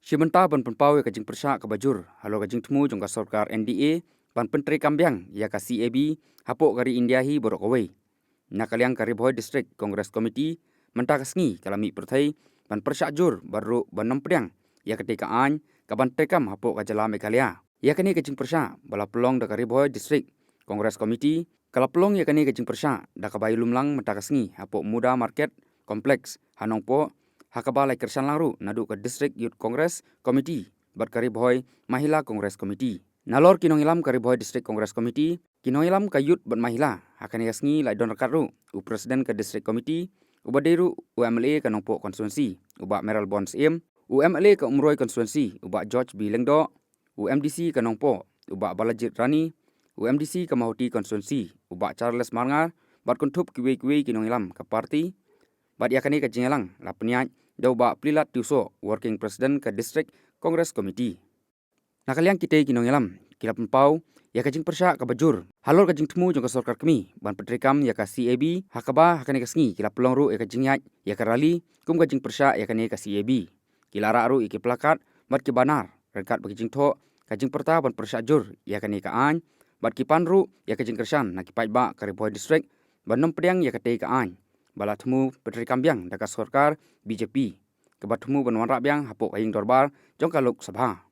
Shimenta ban penpau ya kajing persyak ke bajur, halo kajing temu jongka sorkar NDA, ban penteri kambiang ya ka CAB, hapok kari India hi borok away. Nakaliang kari Bohoi District Congress Committee, mentah kesngi kalami pertai, ban persyak jur baru ban nempedang, ya ketika an, kaban tekam hapok kajala Meghalaya. Ya kani kajing persyak, bala pelong da kari Bohoi District Congress Committee, kala pelong ya kani kajing persyak, da kabayi lumlang mentah kesngi, hapok muda market, kompleks, hanongpo, hakaba lai kersan langru nadu ke District Youth Congress Committee bat kari Bohoi Mahila Congress Committee. Nalor kinong ilam kari Bohoi District Congress Committee, kinong ilam ka youth bat Mahila, hakani kasngi lai don rakatru, u Presiden ke District Committee, u baderu UMLA ke Nongpo Konstituensi, u bak Meral Bonds M, UMLA ke Umroi Konstituensi, u bak George B. Lengdo, UMDC ke Nongpo, u bak Balajit Rani, UMDC ke Mahuti Konstituensi, u bak Charles Marngar, bat kuntup kiwe-kiwe kinong ilam ke parti, bat yakani ke jingalang la peniat dau ba plilat tiuso working president ke District Congress Committee. Nakaliang kita kinong ilam kila penpau ya kajing persyak ke bajur. Halor kajing temu jong ke sorkar kami ban petrikam ya ka CAB hakaba hakani kasngi kila pelong ru ya kajing yat ya ka rali kum kajing persyak ya kani ka CAB. Kila ra ru iki plakat bat ki banar rekat bagi jing tho kajing perta ban persyak jur ya kani ka an bat ki panru ya kajing kersan nak ki ba kari Bohoi District ban nom pedang ya kate ka an. Bala temu Petri Kambiang daka sorkar BJP. Kebat temu Banwan Rabiang hapok aying dorbar jongka Lok Sabha.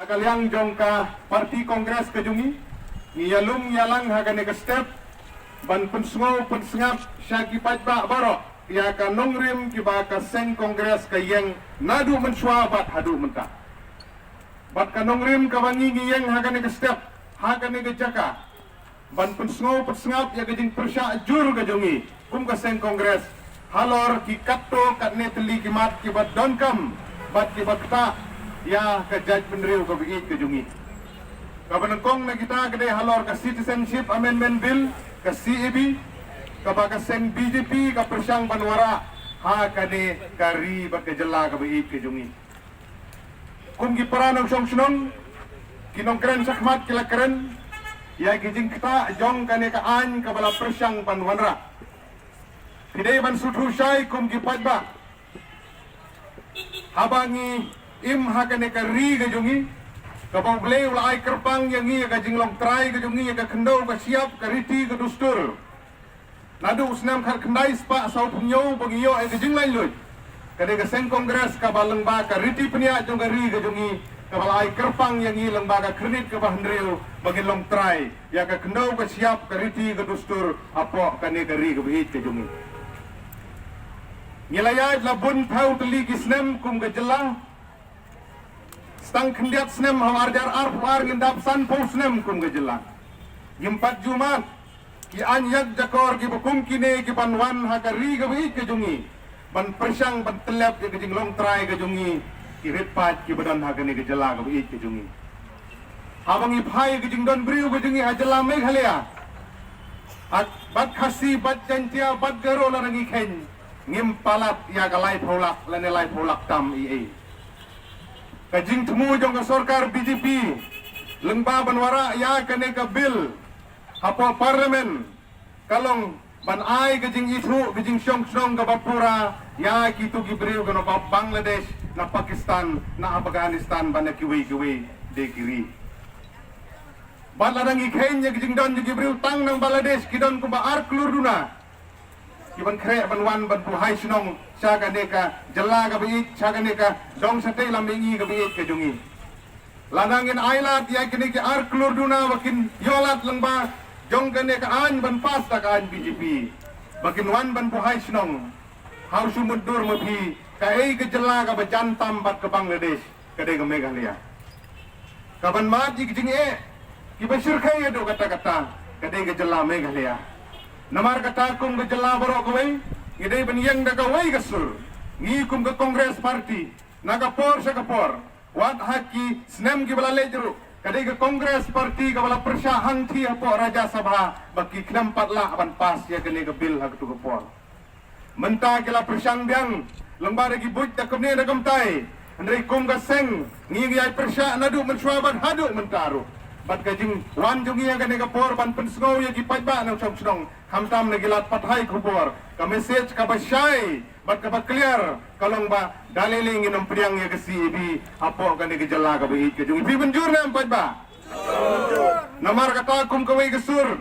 Kaliang jongka parti kongres kejungi, ngiyalung yalang hagane ke step, ban pensungo pensengap syaki pajba barok, ya ka nongrim kiba ka seng kongres ka yang nadu mensua bat hadu mentah. Bat ka nongrim ka bangi ngiyang hagane ke step, hagane ke jaka, ban pensungo pensengap ya kejing persyak jur kejungi, kum ka seng kongres, halor ki katto kat neteli kimat kibat donkam, bat kibat tak, ya ke judge peneriu ke biik kejungi. Kabanengkong na kita kedai halor ke Citizenship Amendment Bill, ke CAB, ke baka seng BJP, ke persyang banwara, ha kane kari bat kejela ke biik kejungi. Kum ki peranong syong-syong, kinong keren sakmat kila keren, ya kijing kita jong kane ka an ka bala persyang banwara. Pidai ban sutru syai kum ki padba. Habangi im hakane ka ri ka jungi. Kabang blay ula ay kerpang yang iya ka jinglong try ka jungi ka kendau ka siap ka riti ka dustur. Nadu usnam kar kendai spa sau punyo bagiyo ay ka jinglay luy. Kade ka seng kongres ka balang ba ka riti penia jong ka ri ka jungi. Kabala ay kerpang yang iya lang ba ka kredit ka bahandril bagilong try. Ya ka kendau ka siap ka riti ka dustur apo kane ka ri ka bihit ka jungi. Ngilayat labun tau teli kisnem kum gejela. Stang kendiat snem hawarjar arfar ngendap san po snem kum gejela. Yempat Jumat ki anyak jakor ki bukum kine ki banwan hakari gabi kejungi. Ban persyang ban telep ki kejing long try kejungi. Ki retpat ki badan hakani gejela gabi kejungi. Habang iphai kejing don briu kejungi hajela Meghalaya. Bat khasi bat jantia bat garo larangi khen. Ngimpalat ya galai polak lenelai polak tam ie. Kajing temu jong ka sorkar BJP lengba banwara ya kane ka bil hapo parlemen kalong ban ai kajing itu kajing syong ka bapura ya kitu gibriu kano Bangladesh na Pakistan na Afghanistan ban kiwi de kiri. Ban ladang ikhen ya kajing don gibriu tang nang Bangladesh kidon kumba arklur duna. Iban krek banwan ban puhai sinong syaga neka jela ka biik syaga neka dong sate lambingi ka biik ka jungi. Lanangin ailat ya kini ke arklur duna bakin yolat lengba jong ka neka an ban pasta ka an BJP. Bakin wan ban puhai sinong hau sumudur mapi ka ei ka jela ka bajantam bat ke Bangladesh ka de ka Meghalaya. Kaban maji kijing kibasir kaya do kata-kata ka de ka jela Meghalaya. Namar kata kum ke jela borok kawai, ngidai benyang da kawai kasur, ngi kum ke kongres parti, naga por sa kapor, wat haki snem ki bala lejru, kadai ke kongres parti ke bala persyahan ti apo raja sabha, baki kenampat lah aban pas ya kene ke bil hak tu kapor. Mentah kila persyang biang, lembar lagi buj da kumne da kumtai, andai kum ke seng, ngi ngi ay persyak nadu mensuaban haduk mentaru. bat kajing wan jungi ya gane kapor ban pensngau ya gipai ba nang chong chnong hamtam na gilat pathai khubor ka message ka basyai bat ka clear kalong ba daliling inam priang ya kasi ibi apo gane gejala ka bi ka jungi bi benjur na empat ba namar kata kum kawai gesur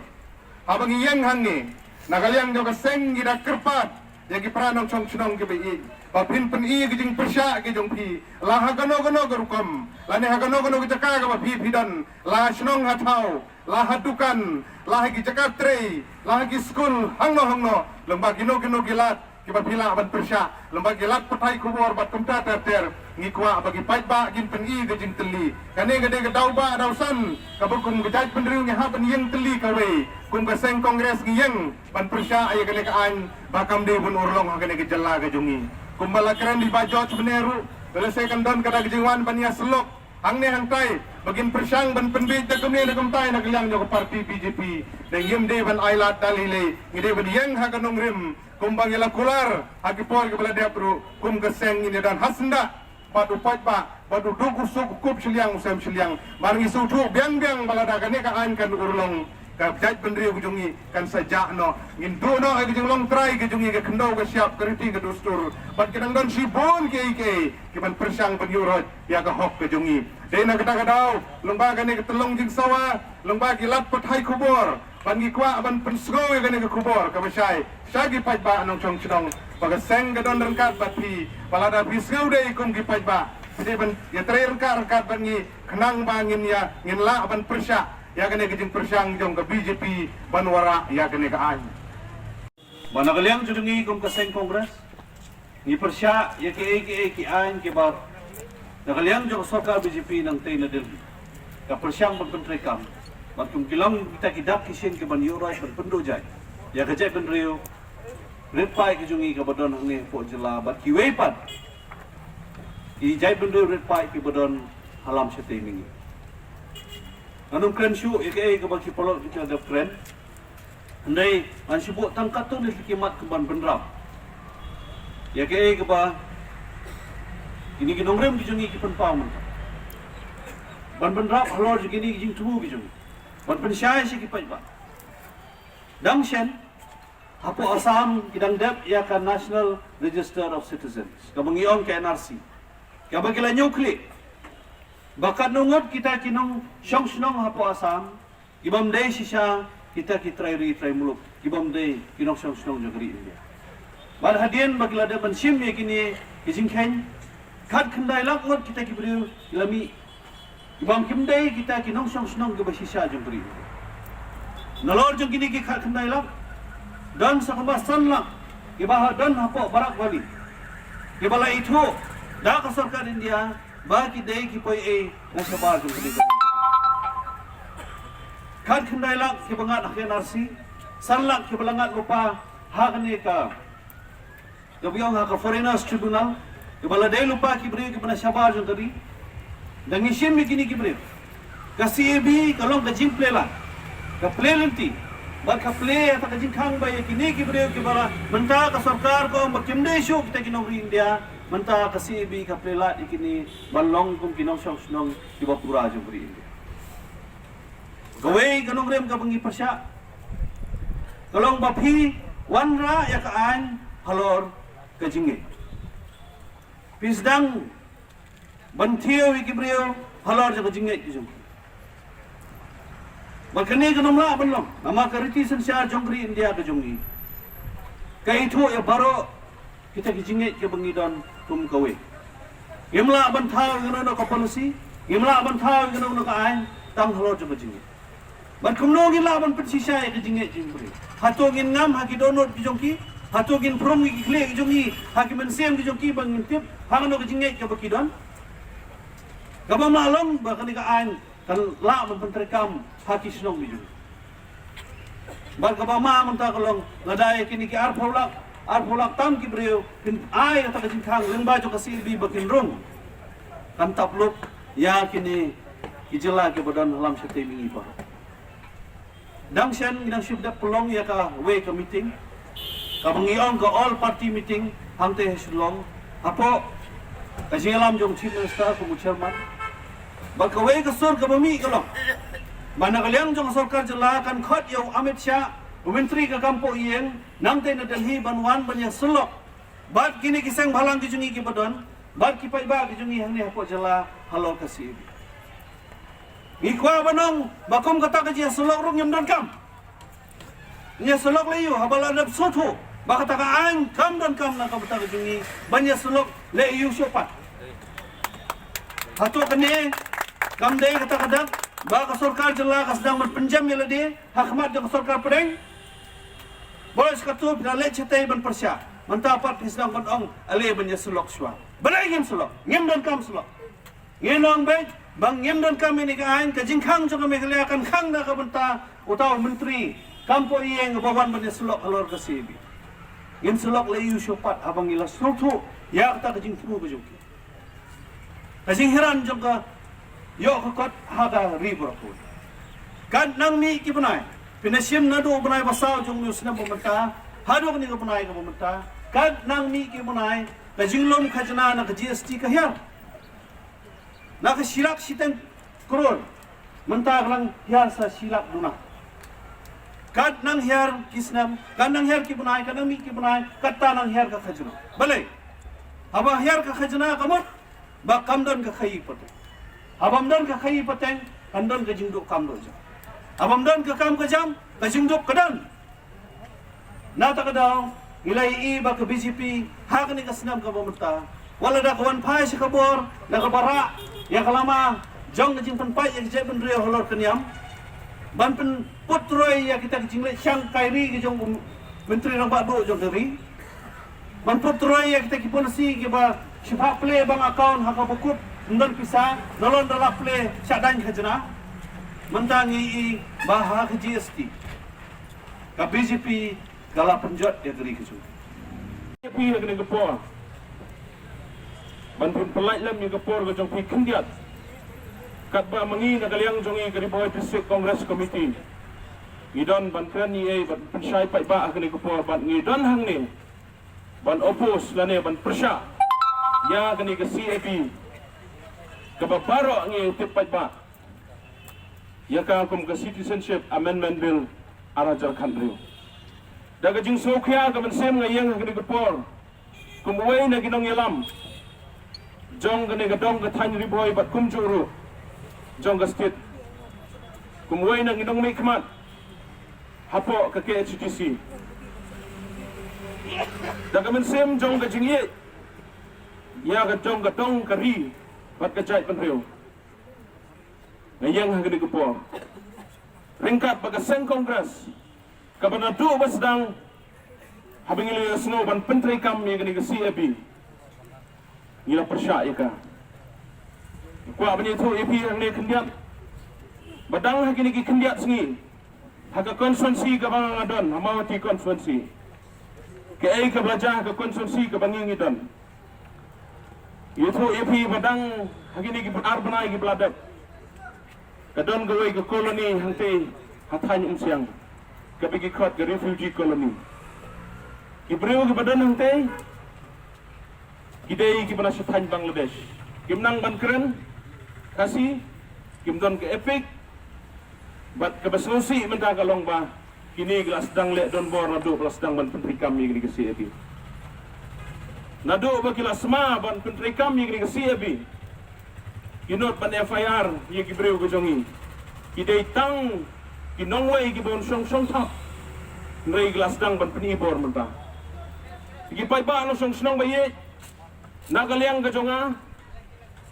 abang yang hangi nagaliang jo ka seng gida kerpat ya gi pranong chong chnong ke bi Bapin pen i gijing persya gijong pi la hagano gano garukam la ne hagano gano gijaka ga pi pidan la shnong hatau la hadukan la gi jakatre la gi skul hangno lembag gino gilat ki bapila ban persya lembag gilat patai kubor bat kumta ter ngikwa bagi paitba gin pen i gijing teli kane gade gadau ba dausan kabukum gijaj penriu ngi ha pen yeng teli kawe kum ka seng kongres gi yeng ban persya ay gane kaan bakam de bun urlong gane gejala ga jungi kumbala keren di bajot beneru selesaikan don kada gejingwan bania selok hang ne hang tai bagin persyang ban penbit da kumne da kumtai na gelang jo parti BJP dan yem de ban ailat dalile ngide ban yang ha kanong rim kumbang ila kular hagi por ke bala depru kum geseng ini dan hasnda padu patba padu dugu suk kup siliang usam siliang marngi sutu biang balada kane ka an kan urlong ka jaj pendri gujungi kan sajak no ngin do no ay gujung long try gujungi ka kendo ka siap keriti ka dustur bat kinang don sibon ke kiban persyang penyurot ya ka hok gujungi dena kata kadau lembaga ni ketelong jing sawa lembaga lat pathai kubor bangi kwa ban pensgo ya ka kubor ka basai sagi pajba anong chong chong pagaseng ka don rengkat bati balada pisgau dei kum ki pajba jadi ban ya rengkat bangi kenang bangin ya ngin la ban persyak ya kene kijing persyang jong ke BJP banwara ya kene ka an managaliang judungi kum kaseng kongres ni persya ya ke an ke bar nagaliang jong sarkar BJP nang tay na Delhi ka persyang magkontrekam batum kilang kita kidak kisin ke ban yurai ban pendojai ya ka jai ban rio redpai ke jungi ka badon hang po jela bat kiwepan ki jai ban rio redpai ke badon halam sete mingi anong kren syu ike ke bagi polok kita ada kren andai an sibuk tangkat tu ni kimat ke ban benrap ya ke ba ini ginong rem kijungi ki penpau ban benrap halor gini jing tu kijung ban pensyai si ki pai ba dangshen hapo asam kidang dep ya kan National Register of Citizens kabangiong ke NRC kabagila nyukli bakat nungot kita kinong syong snong hapo asam ibam day sisya kita kitray muluk ibam day kinong syong snong jagri India bal hadien bagila de bansim ye kini kijing ken khat khandai lak ngot kita kibriu ilami ibam kim day kita kinong syong snong ke basisya jagri India nalor jong kini ki khat khandai lak dan sakabasan lak ibah dan hapo barak bali ibala itu da ka sarkar India bagi day ki poi nasa bago ni kan khandai lak ki bangat ak NRC sanlak ki balangat lupa hak ni ka gabiong ha ka foreigners tribunal ki bala day lupa ki bri ki bana shabar jong tadi dan isim mi kini ki bri ka CAB kalong ka jimple la ka plelenti bal ka play ata ka jingkhang ba kini ki bri ki bala menta ka sarkar ko makimde shu kita kinong India menta ka CAB ka plelat ikini balong kum kinong syong snong kiba pura jong bri India gawai kanong rem ka bangi persya kalong bapi wanra ya kaan halor ka jingi pisdang bantiyo ikibrio halor ka jingi jong bakani kanong la balong nama kariti sensya jong bri India ka jongi kay itu ya baro kita kijingit ke bangidon kum kawe imla bantaw ngono ka policy imla bantaw ngono ka ain tang halor jo kijingit ban kumno gila ban pensisya ke kijingit jimbri hatogin ngam haki donot kijongki hatogin prom ki kle kijongki haki mensem kijongki bangintip hangno kijingit ke bakidon gaba malong bakani ka ain kan la ban pentrekam haki snong kijong ban gaba ma menta kalong ngadai kini ki arpolak tam ki brio pin ai ta kajing khang lemba jo kasi bi bakin rong kan tapluk ya kini kijela ke badan halam sete mingi pa dangshan ginang syubda pelong ya ka we ka meeting ka bangiong ka all party meeting hangte heslong apo kajilam jong chief minister ko chairman ba ka we ka sur ka bami ka long Manakaliang jong sarkar jela kan khot yo Amit Shah Menteri ka kampo ien nang te na Delhi banwan banya selok bat kini kisang balang ki jungi ki badon bat ki pai ba ki jungi hang ni hapo jela halo kasih ikwa banong bakom kata ka ji selok rung yam don kam nya selok le yu habala dap soto ba kata ka an kam don kam na ka bata ka jungi banya selok le yu sopat hato kene kam dei kata kadak ba ka sarkar jela ka sedang berpinjam ya lade hakmat jong sarkar pedeng boleh sekatu bila le cetai ban persya mantapat hisang kodong ale banya selok swa balai ngem selok ngem don kam selok ngenong be bang ngem don kam ini ka ain ka jingkhang jong me kale akan khang na ka benta utaw menteri kampo ieng bawan banya selok alor ka sibi ngem selok le yu sopat abang ila soto ya kata ka jingthru ka jong ka jinghiran jong ka yo kot haga ribur ko kan nang mi ki bunai pinasim na do bunai basau jong news na bomenta hado ni ko bunai ko bomenta kan nang mi ki bunai ka jinglom khajna na ka GST ka hiar na ka silak siten kror menta lang hiar sa silak duna kan nang hiar kisnam kan nang hiar ki bunai kan nang mi ki bunai katta nang hiar ka khajna bale aba hiar ka khajna kamot ba kamdon ka khai pate abam dan ka khai pateng andon ka jingduk kam do jam abam dan ka kam ka jam ka jingduk kadan na ta kadaw ilai i ba ka BJP ha ka ni ka sinam ka bomta wala da kawan pai si kabor da ka bara ya kalama jong jing pan pai ya je ben rio holor kenyam ban pen putroi ya kita jingle syang kairi ke jong menteri rang ba do jong dari ban putroi ya kita ki polisi ki ba sipa play bang account ha ka bukut ndon pisa nolon dala play syadan khajna mentangi i baha ke GST ka BJP gala penjot dia geri keju BJP ya kena gepor banpun pelai lam ni gepor ke jong pi kendiat kat ba mengi na galiang jong i geri boy district congress committee ngidon ban kran ni ai ban pensai pai ba kena gepor ban ngidon hang ni ban opos lane ban persya ya kena ke CAB kababaro ngi tipat ba ya ka kum ka citizenship amendment bill arajar country daga jing sokya ka ban sem ngayeng ka ni gepor kum wei na ginong yalam jong ka ni gadong ka than riboy bat kum juru jong ka state kum wei na ginong may kmat hapo ka KHTC daga man sem jong ka jing ye ya ka jong ka dong ka ri bat kajai penriu ngayang hagani gepor ringkat baga seng kongres kabana du basdang habing ilu snow ban pentri kam ni gani CAB ngila persya ika ko abani thu EP ang ne kendiat badang hagini ki kendiat sengi haga konstituensi ka bang adon hamawati konstituensi ke ai ka belajar ka konstituensi ka bangingi don itu EP badang hagini ki arbana ki bladap kadon gawai ke koloni hangte hatany umsiang ke bigi khot ke refugee colony ki breu ki badan hangte ki dei ki bana sithany Bangladesh kim nang ban kren kasi kim don ke epic bat ke basrosi menta kalong ba kini glas dang le don bor na do glas dang ban pentri kami gini ke CAB nado bakila sma ban pentri kami gini ke CAB kinot ban FIR ye ki breu ko jongi ki dei tang ki nongwei ki bon song song thap nrei glas dang ban peni bor menta ki pai ba no song snong ba ye nagaliang ka jonga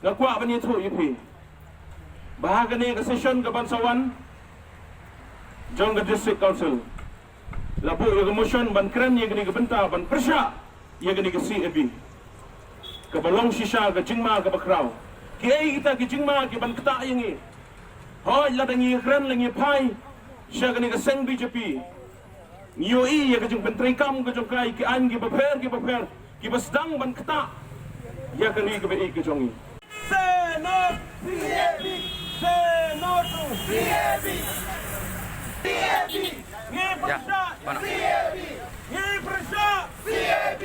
ngakwa ban ye thu ipi bahaga ni ka session ka bansawan jong ka district council labu ye ka motion ban kren ye gni ka benta ban persya ye gni ka CAB ka balong shisha ka jingma ka bakraw kiai kita ki jingma ki ban kata yangi hoi la dangi kren langi pai sya gani ka seng BJP ngiyo i ya ka jing pentri kam ka jong kai ki an ki baper ki basdang ban kata ya ka ni ka bai ka jongi say no CAB say no to CAB CAB ngi persya CAB ngi persya CAB